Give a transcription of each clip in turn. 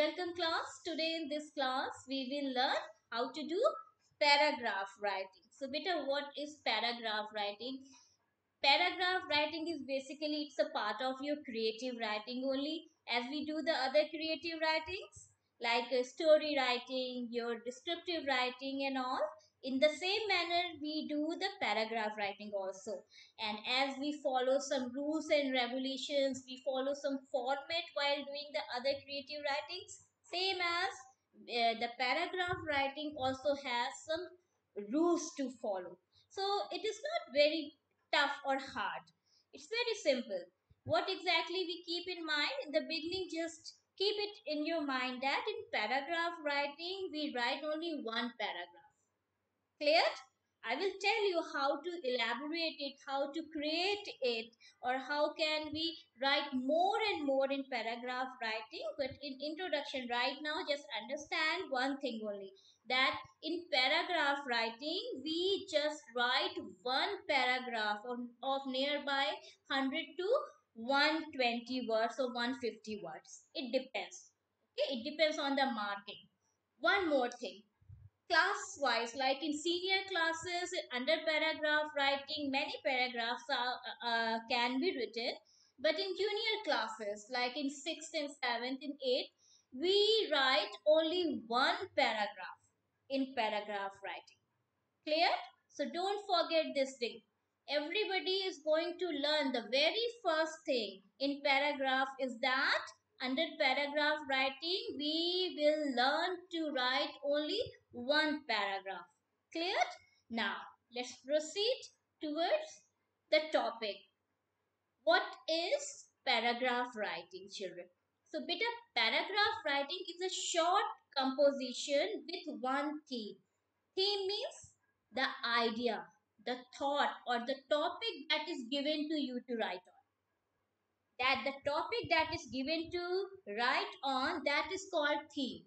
Welcome class. Today in this class we will learn how to do paragraph writing. So beta, what is paragraph writing? Paragraph writing is basically it's a part of your creative writing only, as we do the other creative writings like story writing, your descriptive writing and all. In the same manner we do the paragraph writing also, and as we follow some rules and regulations, we follow some format while doing the other creative writings, same as the paragraph writing also has some rules to follow. So it is not very tough or hard. It's very simple. What exactly we keep in mind in the beginning, just keep it in your mind that in paragraph writing we write only one paragraph. Clear? I will tell you how to elaborate it, how to create it, or how can we write more and more in paragraph writing. But in introduction right now, just understand one thing only, that in paragraph writing, we just write one paragraph of nearby 100 to 120 words or 150 words. It depends. Okay, it depends on the marking. One more thing, class wise, like in senior classes under paragraph writing many paragraphs can be written, but in junior classes like in 6th and 7th and 8th we write only one paragraph in paragraph writing. Clear? So don't forget this thing. Everybody is going to learn the very first thing in paragraph is that under paragraph writing we will learn to write only one paragraph. Clear? Now let's proceed towards the topic. What is paragraph writing, children? So beta, paragraph writing is a short composition with one theme. Theme means the idea, the thought, or the topic that is given to you to write on. That the topic that is given to write on, that is called theme.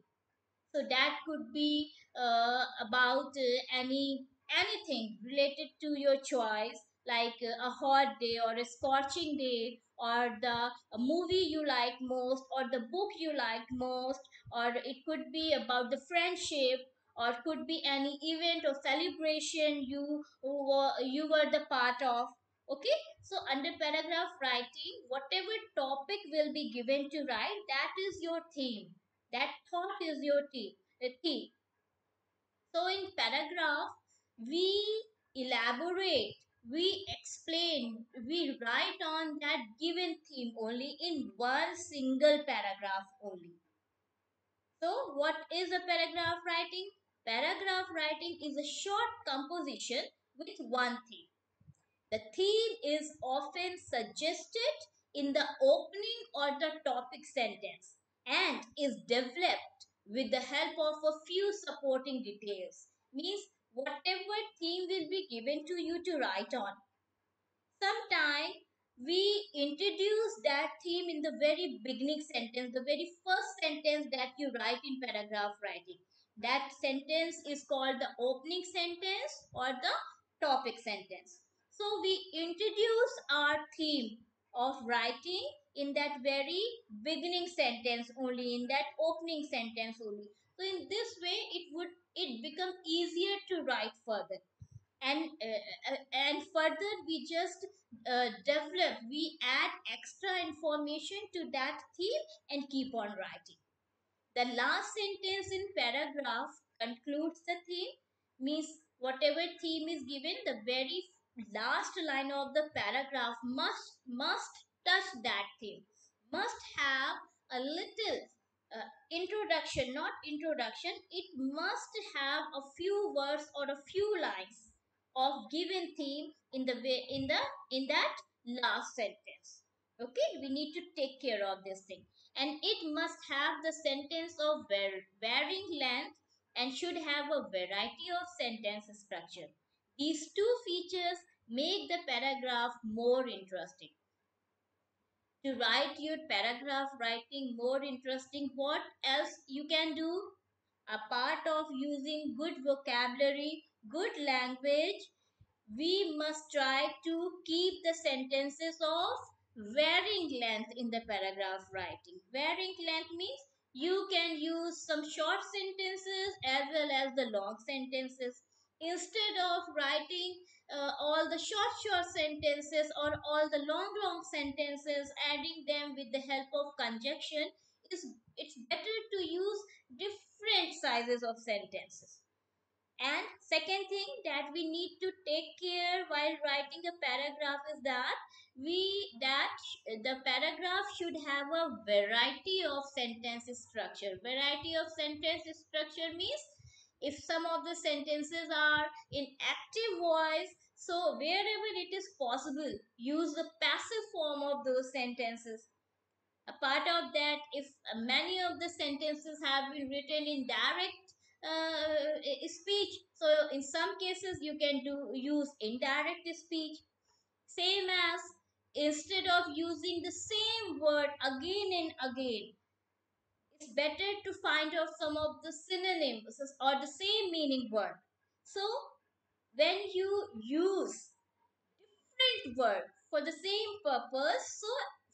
So that could be about anything related to your choice, like a hot day or a scorching day, or the movie you like most, or the book you like most, or it could be about the friendship, or could be any event or celebration you were the part of. Okay, so under paragraph writing, whatever topic will be given to write, that is your theme, that thought is your theme. So in paragraph, we elaborate, we explain, we write on that given theme only in one single paragraph only. So what is a paragraph writing? Paragraph writing is a short composition with one theme. The theme is often suggested in the opening or the topic sentence and is developed with the help of a few supporting details. Means whatever theme will be given to you to write on, sometimes we introduce that theme in the very beginning sentence, the very first sentence that you write in paragraph writing. That sentence is called the opening sentence or the topic sentence. So we introduce our theme of writing in that very beginning sentence only, in that opening sentence only. So in this way it become easier to write further, and further we just develop, we add extra information to that theme and keep on writing. The last sentence in paragraph concludes the theme. Means whatever theme is given, the very last line of the paragraph must touch that theme, must have a little introduction, not introduction, it must have a few words or a few lines of given theme in the way, in that last sentence. Okay, we need to take care of this thing, and it must have the sentence of varying length and should have a variety of sentence structure. These two features make the paragraph more interesting. To write your paragraph writing more interesting, what else you can do? A part of using good vocabulary, good language, we must try to keep the sentences of varying length in the paragraph writing. Varying length means You can use some short sentences as well as the long sentences. Instead of writing all the short sentences or all the long sentences, adding them with the help of conjunction, is it's better to use different sizes of sentences. And second thing that we need to take care while writing a paragraph is that the paragraph should have a variety of sentence structure. Variety of sentence structure means if some of the sentences are in active voice, so wherever it is possible, use the passive form of those sentences. A part of that, if many of the sentences have been written in direct speech, so in some cases you can do use indirect speech. Same as, instead of using the same word again and again, it's better to find out some of the synonyms or the same meaning word. So when you use different word for the same purpose, so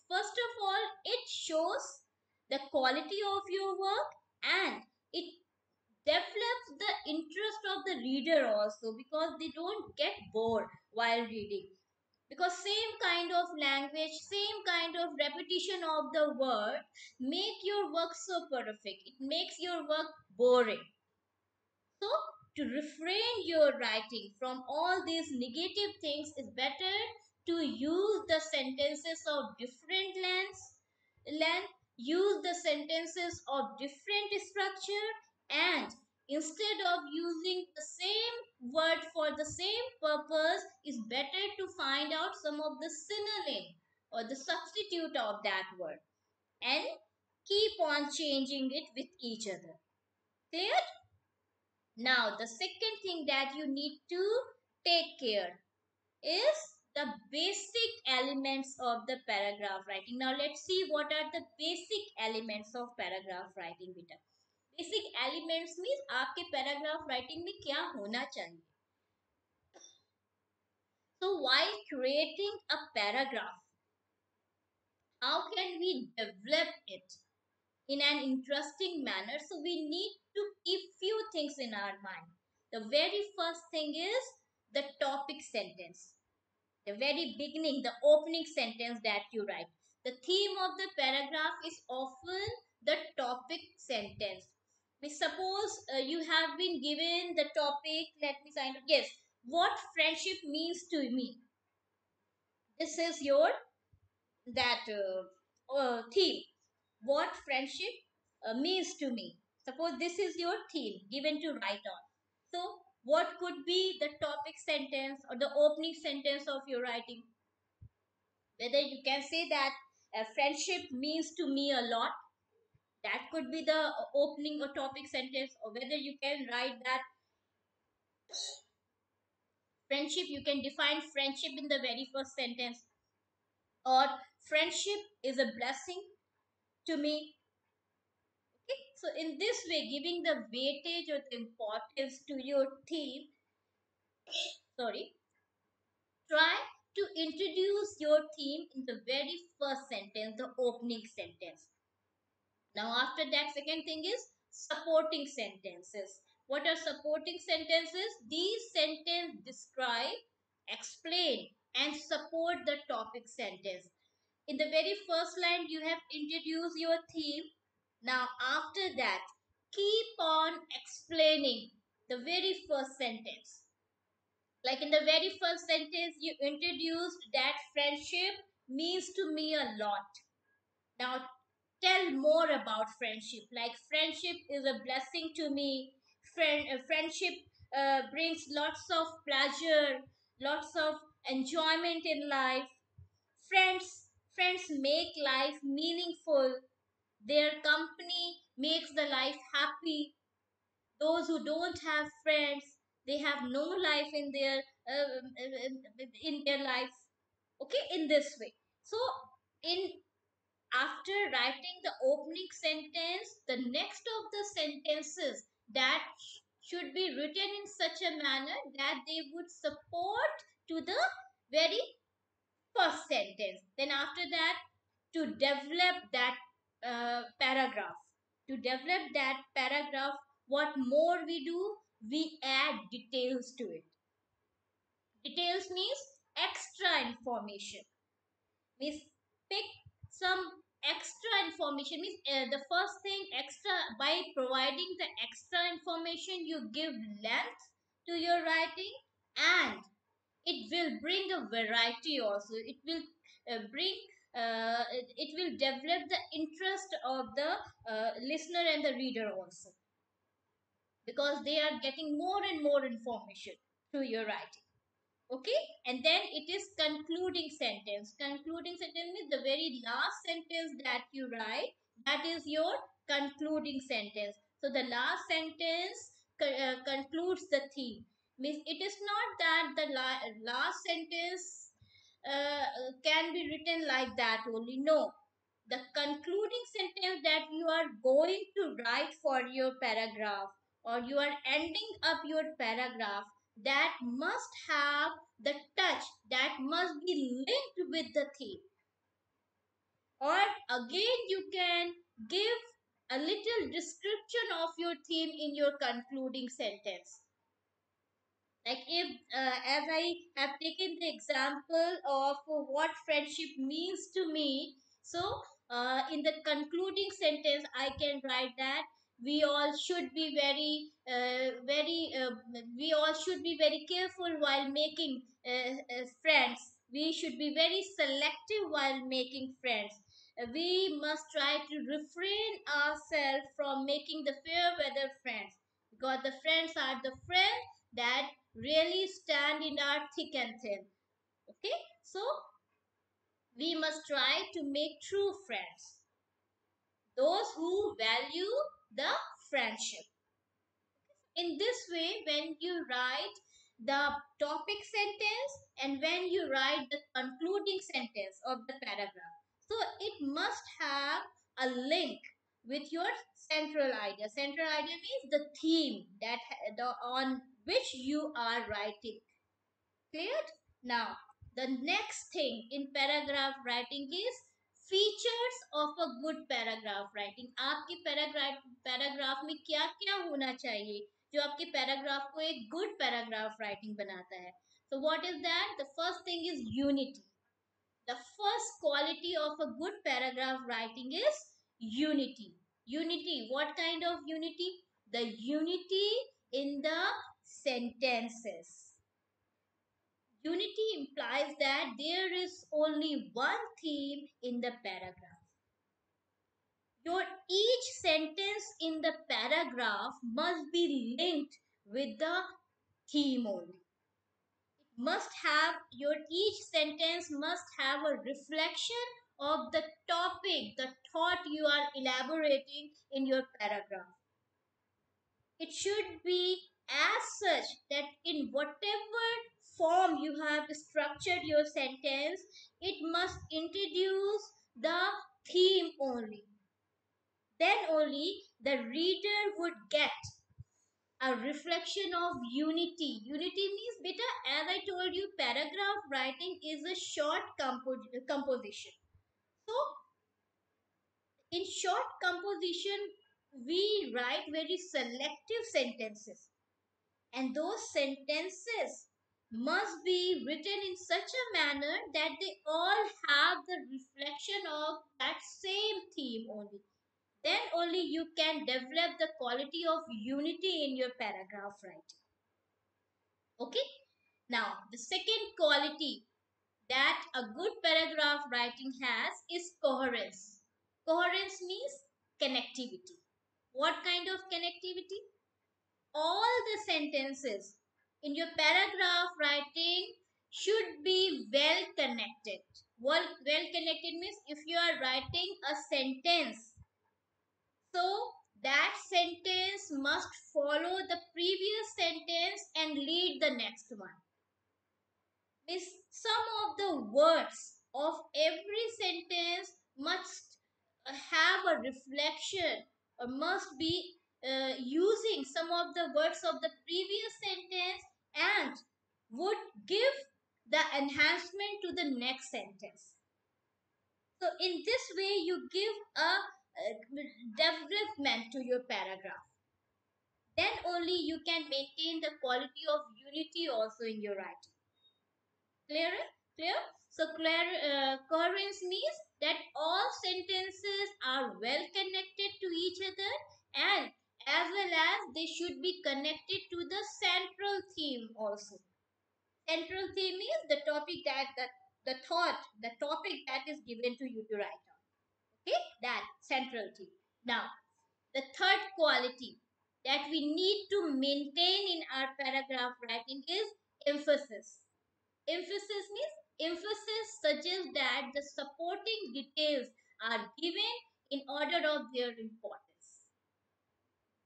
first of all it shows the quality of your work, and it develops the interest of the reader also, because they don't get bored while reading, because same kind of language, same kind of repetition of the word make your work so perfect, it makes your work boring. So, to refrain your writing from all these negative things, is better to use the sentences of different length, use the sentences of different structure, and instead of using the same word for the same purpose, is better to find out some of the synonym or the substitute of that word, and keep on changing it with each other. Clear? Now, the second thing that you need to take care is the basic elements of the paragraph writing. Now, let's see what are the basic elements of paragraph writing, beta. Basic elements means आपके paragraph writing में क्या होना चाहिए. So, while creating a paragraph, how can we develop it in an interesting manner? So we need to keep few things in our mind. The very first thing is the topic sentence, the very beginning, the opening sentence that you write. The theme of the paragraph is often the topic sentence. We suppose you have been given the topic, let me sign up, yes, what friendship means to me. This is your that theme, what friendship means to me. Suppose this is your theme given to write on, so what could be the topic sentence or the opening sentence of your writing? Whether you can say that friendship means to me a lot, that could be the opening or topic sentence, or whether you can write that friendship, you can define friendship in the very first sentence, or friendship is a blessing to me. Okay, so in this way, giving the weightage or the importance to your theme, sorry, try to introduce your theme in the very first sentence, the opening sentence. Now, after that, second thing is supporting sentences. What are supporting sentences? These sentences describe, explain, and support the topic sentence. In the very first line, you have introduced your theme. Now, after that, keep on explaining the very first sentence. Like in the very first sentence, you introduced that friendship means to me a lot. Now, tell more about friendship. Like, friendship is a blessing to me. Friendship brings lots of pleasure, lots of enjoyment in life. Friends make life meaningful. Their company makes the life happy. Those who don't have friends, they have no life in their life. Okay, in this way. So, in after writing the opening sentence, the next of the sentences that should be written in such a manner that they would support to the very first sentence. Then after that, to develop that paragraph, to develop that paragraph, what more we do? We add details to it. Details means extra information. Means pick some extra information. Means the first thing, extra, by providing the extra information, you give length to your writing, and it will bring a variety also. It will bring it will develop the interest of the listener and the reader also, because they are getting more and more information through your writing. Okay, and then it is concluding sentence. Concluding sentence means the very last sentence that you write, that is your concluding sentence. So the last sentence concludes the theme. Means it is not that the last sentence can be written like that only. No, the concluding sentence that you are going to write for your paragraph, or you are ending up your paragraph, that must have the touch, that must be linked with the theme. Or again, you can give a little description of your theme in your concluding sentence. Like if as I have taken the example of what friendship means to me, so in the concluding sentence I can write that we all should be we all should be very careful while making friends. We should be very selective while making friends. We must try to refrain ourselves from making the fair weather friends, because the friends are the friends that really stand in our thick and thin. Okay, so we must try to make true friends, those who value the friendship. In this way, when you write the topic sentence and when you write the concluding sentence of the paragraph, so it must have a link with your central idea. Central idea means the theme that on which you are writing. Cleared? Now, the next thing in paragraph writing is features of a good paragraph writing. आपके paragraph में क्या क्या होना चाहिए जो आपके paragraph को एक गुड पैराग्राफ राइटिंग बनाता है. So what is that? The first thing is unity. The first quality of a good paragraph writing is unity. Unity. What kind of unity? The unity in the sentences. Unity implies that there is only one theme in the paragraph. Your each sentence in the paragraph must be linked with the theme only. It must have, your each sentence must have a reflection of the topic, the thought you are elaborating in your paragraph. It should be as such that in whatever form you have structured your sentence, it must introduce the theme only. Then only the reader would get a reflection of unity. Unity means, beta, as I told you, paragraph writing is a short composition. So, in short composition, we write very selective sentences. And those sentences must be written in such a manner that they all have the reflection of that same theme only. Then only you can develop the quality of unity in your paragraph writing. Okay? Now, the second quality that a good paragraph writing has is coherence. Coherence means connectivity. What kind of connectivity? All the sentences in your paragraph writing should be well connected. Well connected means if you are writing a sentence, so that sentence must follow the previous sentence and lead the next one. Means some of the words of every sentence must have a reflection, or must be using some of the words of the previous sentence, and would give the enhancement to the next sentence. So in this way you give a development to your paragraph. Then only you can maintain the quality of unity also in your writing. Clear? Clear? So coherence means that all sentences are well connected to each other, and as well as they should be connected to the central theme also. Central theme is the topic the thought, the topic that is given to you to write on. Okay, that central theme. Now, the third quality that we need to maintain in our paragraph writing is emphasis. Emphasis means emphasis suggests that the supporting details are given in order of their importance.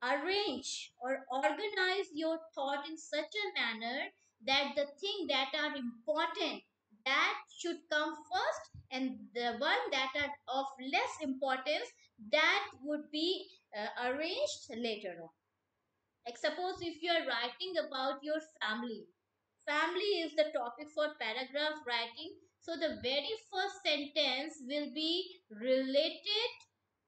Arrange or organize your thought in such a manner that the thing that are important that should come first, and the one that are of less importance that would be arranged later on. Like suppose if you are writing about your family, family is the topic for paragraph writing, so the very first sentence will be related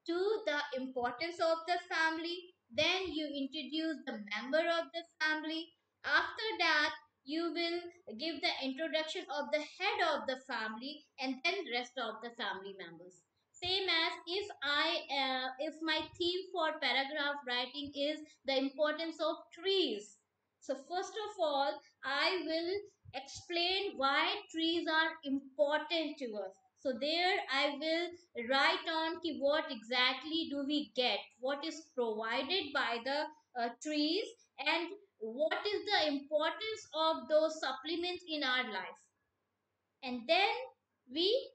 to the importance of the family. Then you introduce the member of the family. After that, you will give the introduction of the head of the family and then rest of the family members. Same as if my theme for paragraph writing is the importance of trees. So first of all, I will explain why trees are important to us. So there I will write on ki what exactly do we get, what is provided by the trees, and what is the importance of those supplements in our life. And then we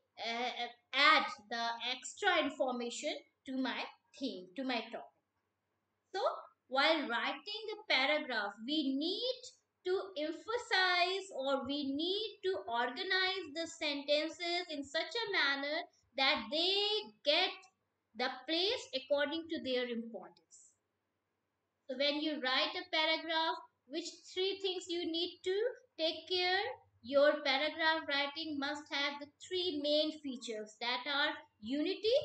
add the extra information to my theme, to my topic. So, while writing a paragraph, we need to emphasize or we need to organize the sentences in such a manner that they get the place according to their importance. So, when you write a paragraph, which three things you need to take care? Your paragraph writing must have the three main features that are unity,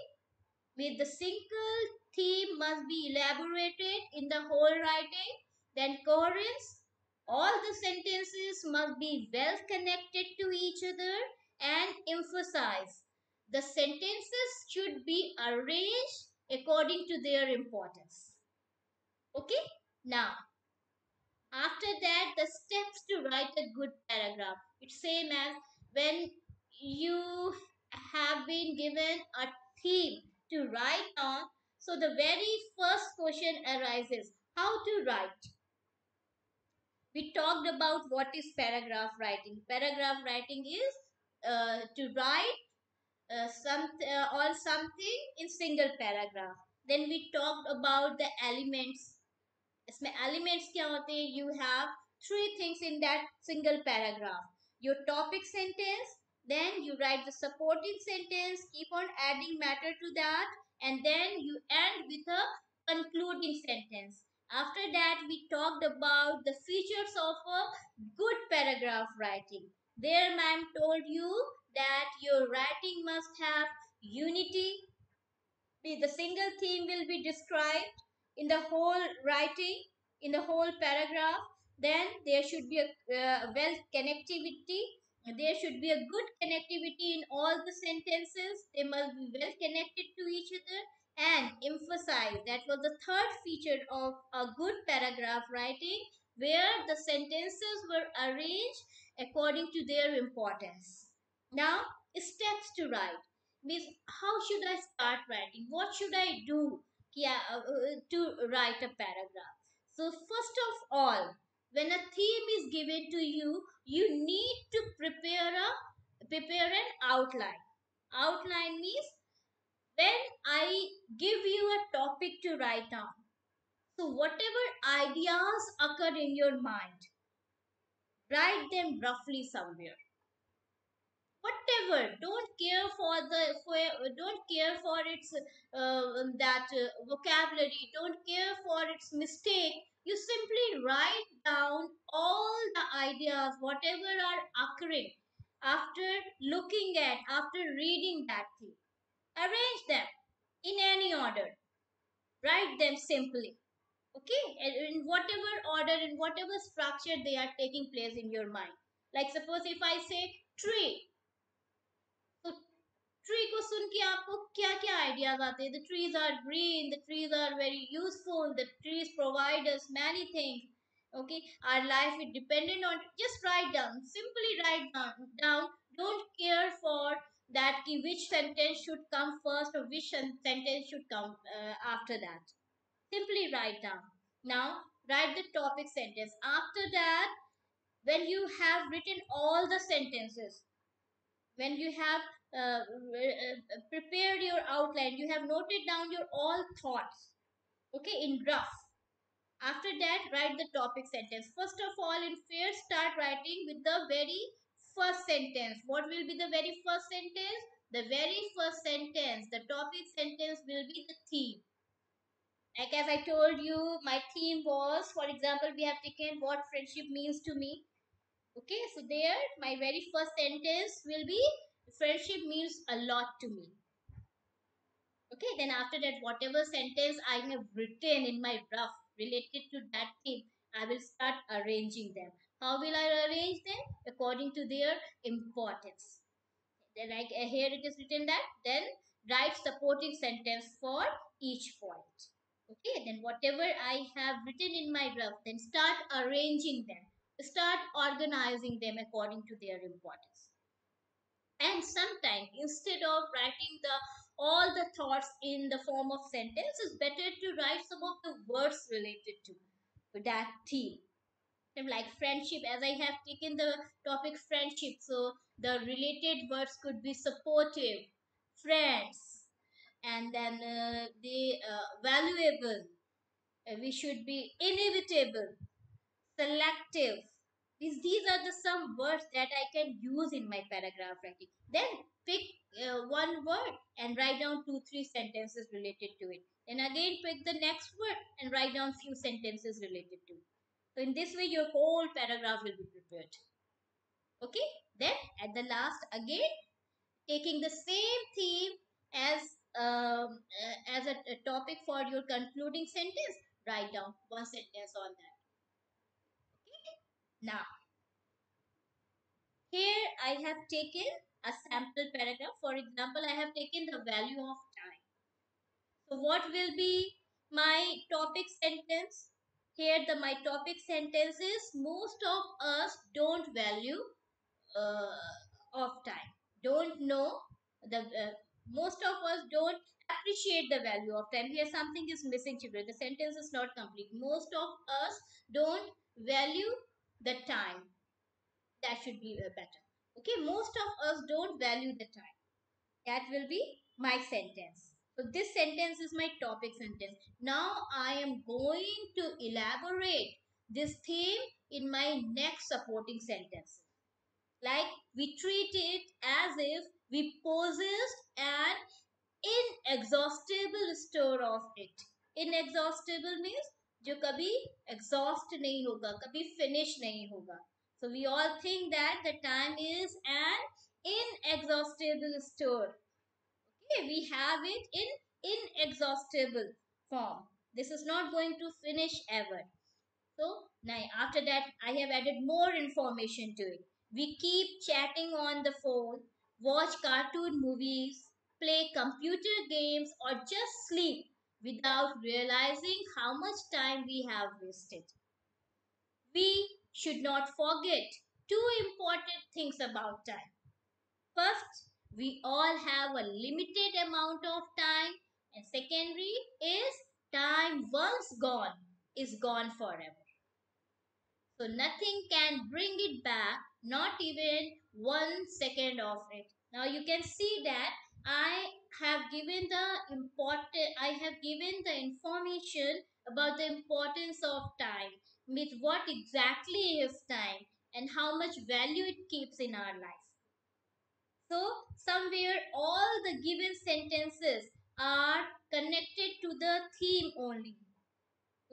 with the single theme must be elaborated in the whole writing. Then coherence, all the sentences must be well connected to each other, and emphasize. The sentences should be arranged according to their importance. Okay? Now, after that, the steps to write a good paragraph. It's same as when you have been given a theme to write on. So the very first question arises: how to write? We talked about what is paragraph writing. Paragraph writing is to write or something in single paragraph. Then we talked about the elements. इसमें elements क्या होते हैं? You have three things in that single paragraph: your topic sentence, then you write the supporting sentence, keep on adding matter to that, and then you end with a concluding sentence. After that, we talked about the features of a good paragraph writing. There ma'am told you that your writing must have unity. The single theme will be described in the whole writing, in the whole paragraph. Then there should be a well connectivity. There should be a good connectivity in all the sentences. They must be well connected to each other, and emphasize. That was the third feature of a good paragraph writing, where the sentences were arranged according to their importance. Now, steps to write means how should I start writing? What should I do, to write a paragraph? So first of all, when a theme is given to you, you need to prepare an outline. Outline means when I give you a topic to write on. So whatever ideas occur in your mind, write them roughly somewhere. Whatever, don't care for don't care for its that vocabulary, don't care for its mistake. You simply write down all the ideas whatever are occurring after looking at, after reading that thing. Arrange them in any order. Write them simply. Okay, and in whatever order, in whatever structure they are taking place in your mind. Like suppose if I say tree, so tree को सुन के आपको क्या क्या ideas आते हैं? The trees are green, the trees are very useful, the trees provide us many things. Okay, our life is dependent on. Just write down, simply write down. Don't care for that ki which sentence should come first or which sentence should come after that. Simply write down. Now write the topic sentence. After that, when you have written all the sentences, when you have prepared your outline, you have noted down your all thoughts, okay, in rough. After that, write the topic sentence. First of all, in fear, start writing with the very first sentence. What will be the very first sentence? The very first sentence, the topic sentence will be the theme. Like as I told you, my theme was, for example, we have taken what friendship means to me. Okay, so there my very first sentence will be friendship means a lot to me. Okay, then after that, whatever sentence I have written in my rough related to that theme, I will start arranging them. How will I arrange them? According to their importance. Then like here it is written that, then write supporting sentence for each point. Okay, then whatever I have written in my rough, then start arranging them, start organizing them according to their importance. And sometimes instead of writing the all the thoughts in the form of sentence, it's better to write some of the words related to that theme. Like friendship, as I have taken the topic friendship, so the related words could be supportive, friends, and then the valuable, we should be inevitable, selective. These are the some words that I can use in my paragraph writing. Then pick one word and write down 2 3 sentences related to it. Then again pick the next word and write down few sentences related to it. So in this way your whole paragraph will be prepared. Okay. Then at the last again, taking the same theme as a topic for your concluding sentence, write down one sentence on that. Now here I have taken a sample paragraph. For example, I have taken the value of time. So what will be my topic sentence? Here the my topic sentence is, most of us don't value uh, of time. Don't know the most of us don't appreciate the value of time. Here something is missing, children. The sentence is not complete. Most of us don't value the time. That should be better. Okay, most of us don't value the time. That will be my sentence. So this sentence is my topic sentence. Now I am going to elaborate this theme in my next supporting sentence. Like we treat it as if we possessed an inexhaustible store of it. Inexhaustible means जो कभी exhaust नहीं होगा, कभी finish नहीं होगा. So we all think that the time is an inexhaustible store. Okay, we have it in inexhaustible form. This is not going to finish ever. So now after that, I have added more information to it. We keep chatting on the phone, watch cartoon movies, play computer games, or just sleep without realizing how much time we have wasted. We should not forget two important things about time. First, we all have a limited amount of time, and secondary is time once gone is gone forever. So nothing can bring it back, not even 1 second of it. Now you can see that I have given the information about the importance of time, with what exactly is time and how much value it keeps in our life. So somewhere all the given sentences are connected to the theme only.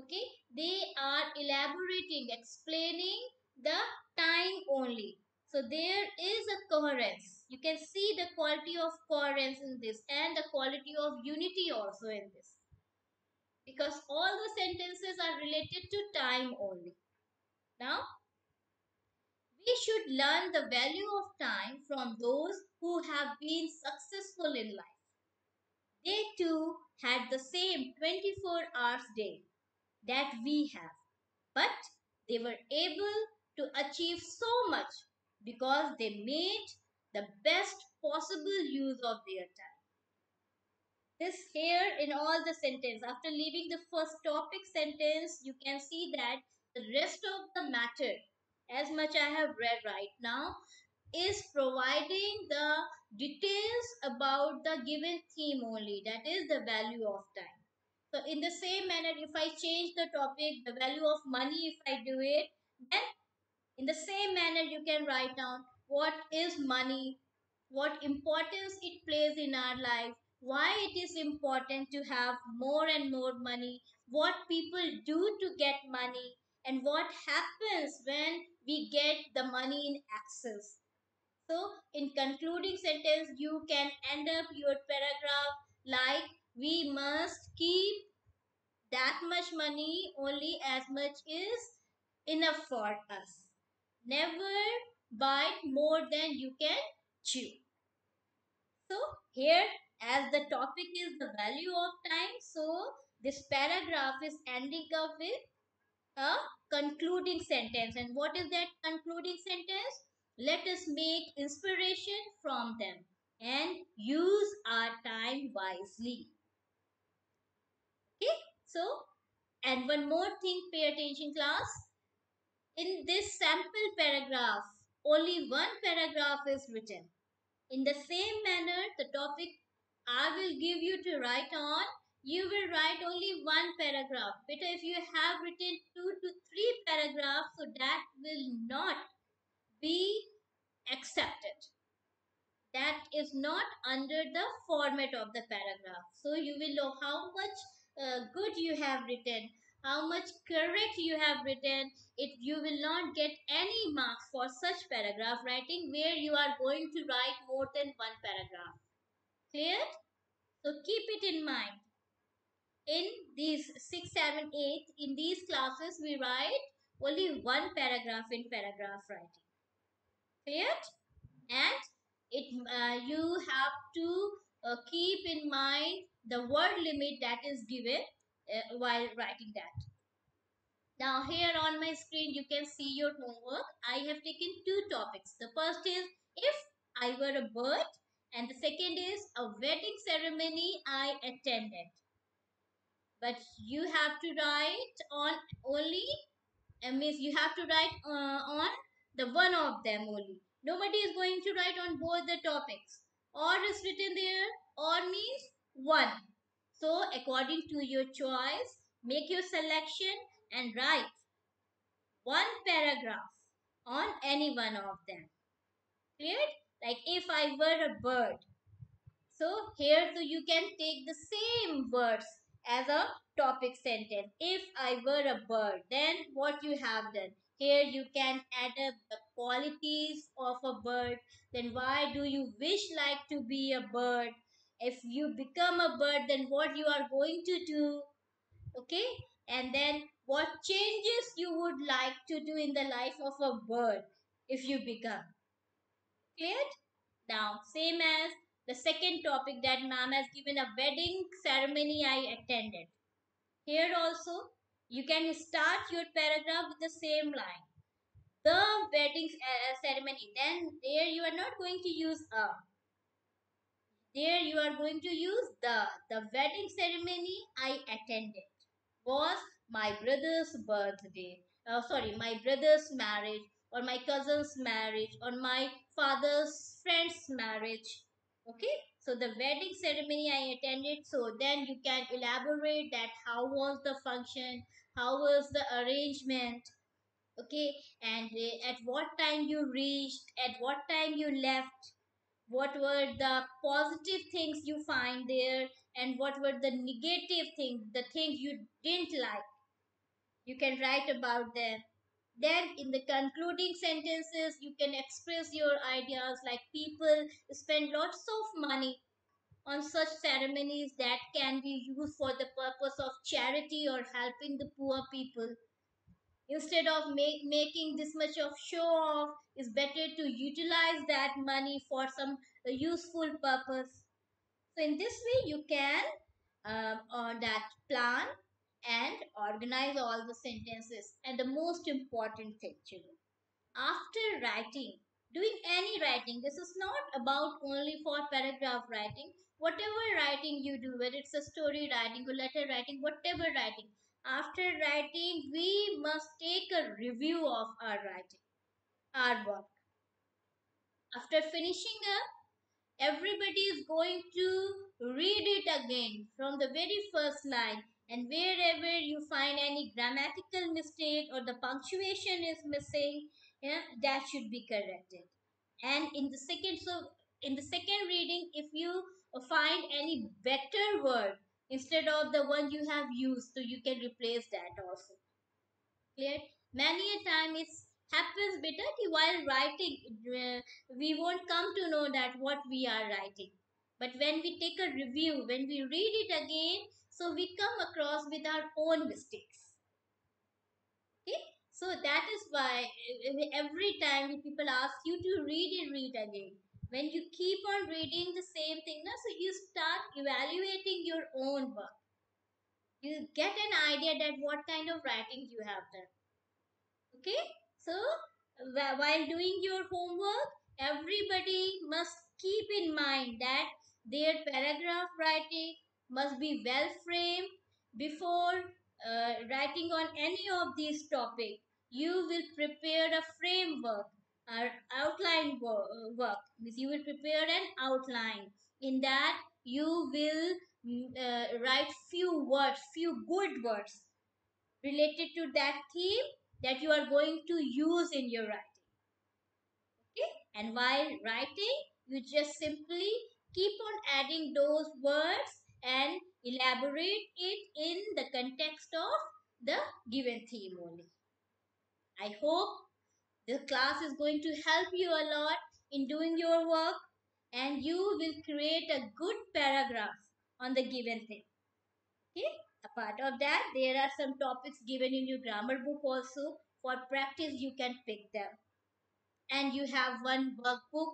Okay, they are elaborating, explaining the time only. So there is a coherence. You can see the quality of coherence in this and the quality of unity also in this. Because all the sentences are related to time only. Now, we should learn the value of time from those who have been successful in life. They too had the same 24 hours day that we have, but they were able to achieve so much because they made the best possible use of their time. This here in all the sentence, after leaving the first topic sentence, you can see that the rest of the matter, as much I have read right now, is providing the details about the given theme only, that is the value of time. So in the same manner, if I change the topic, the value of money, if I do it, then in the same manner, you can write down what is money, what importance it plays in our life, why it is important to have more and more money, what people do to get money, and what happens when we get the money in access. So, in concluding sentence, you can end up your paragraph like we must keep that much money only as much is enough for us. Never bite more than you can chew. So here, as the topic is the value of time, so this paragraph is ending up with a concluding sentence. And what is that concluding sentence? Let us make inspiration from them and use our time wisely. Okay, so and one more thing, pay attention, class. In this sample paragraph, only one paragraph is written. In the same manner, the topic I will give you to write on, you will write only one paragraph. Better if you have written 2 to 3 paragraphs, so that will not be accepted. That is not under the format of the paragraph. So you will know how much good you have written, how much correct you have written. It you will not get any marks for such paragraph writing where you are going to write more than one paragraph. Clear? So keep it in mind. In these 6, 7, 8, in these classes we write only one paragraph in paragraph writing. Clear? And you have to keep in mind the word limit that is given while writing that. Now here on my screen you can see your homework. I have taken 2 topics. The first is if I were a bird, and the second is a wedding ceremony I attended. But you have to write on only means you have to write on the one of them only. Nobody is going to write on both the topics. Or is written there, or means one. So according to your choice, make your selection and write one paragraph on any one of them. Clear? Like if I were a bird, so here so you can take the same words as a topic sentence. If I were a bird, then what you have done? Here you can add up the qualities of a bird. Then why do you wish like to be a bird? If you become a bird, then what you are going to do? Okay? And then what changes you would like to do in the life of a bird if you become? Cleared? Now, same as the second topic that ma'am has given, a wedding ceremony I attended. Here also, you can start your paragraph with the same line. The wedding ceremony. Then there you are not going to use a. There you are going to use the. The wedding ceremony I attended was my brother's birthday. Sorry, my brother's marriage, or my cousin's marriage, or my father's friend's marriage. Okay, so the wedding ceremony I attended. So then you can elaborate that how was the function, how was the arrangement. Okay, and at what time you reached, at what time you left, what were the positive things you find there, and what were the negative things, the things you didn't like. You can write about them. Then in the concluding sentences, you can express your ideas, like people spend lots of money on such ceremonies that can be used for the purpose of charity or helping the poor people. Instead of making this much of show off, it's better to utilize that money for some useful purpose. So in this way, you can on that plan and organize all the sentences. And the most important thing, children, after writing, doing any writing, this is not about only for paragraph writing. Whatever writing you do, whether it's a story writing or letter writing, whatever writing, after writing we must take a review of our writing, our work. After finishing up, everybody is going to read it again from the very first line, and wherever you find any grammatical mistake or the punctuation is missing, yeah, that should be corrected. And in the second reading, if you find any better word instead of the one you have used, so you can replace that also. Clear? Many a time it happens better कि while writing, we won't come to know that what we are writing, but when we take a review, when we read it again, so we come across with our own mistakes. Okay, so that is why every time people ask you to read again, when you keep on reading the same thing now, so you start evaluating your own work. You get an idea that what kind of writing you have done. Okay, so while doing your homework, everybody must keep in mind that their paragraph writing must be well framed. Before writing on any of these topics, you will prepare a framework or outline work. Means you will prepare an outline. In that, you will write few words, few good words related to that theme that you are going to use in your writing. Okay, and while writing, you just simply keep on adding those words and elaborate it in the context of the given theme only. I hope the class is going to help you a lot in doing your work, and you will create a good paragraph on the given theme. Okay. Apart of that, there are some topics given in your grammar book also. For practice, you can pick them. And you have one workbook,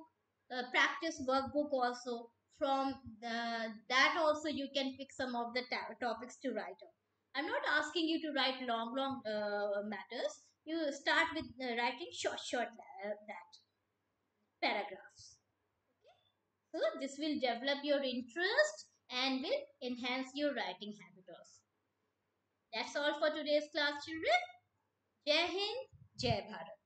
practice workbook also. From that also you can pick some of the topics to write on. I'm not asking you to write long matters. You start with writing short that paragraphs. So this will develop your interest and will enhance your writing habit also. That's all for today's class, children. Jai Hind, Jai Bharat.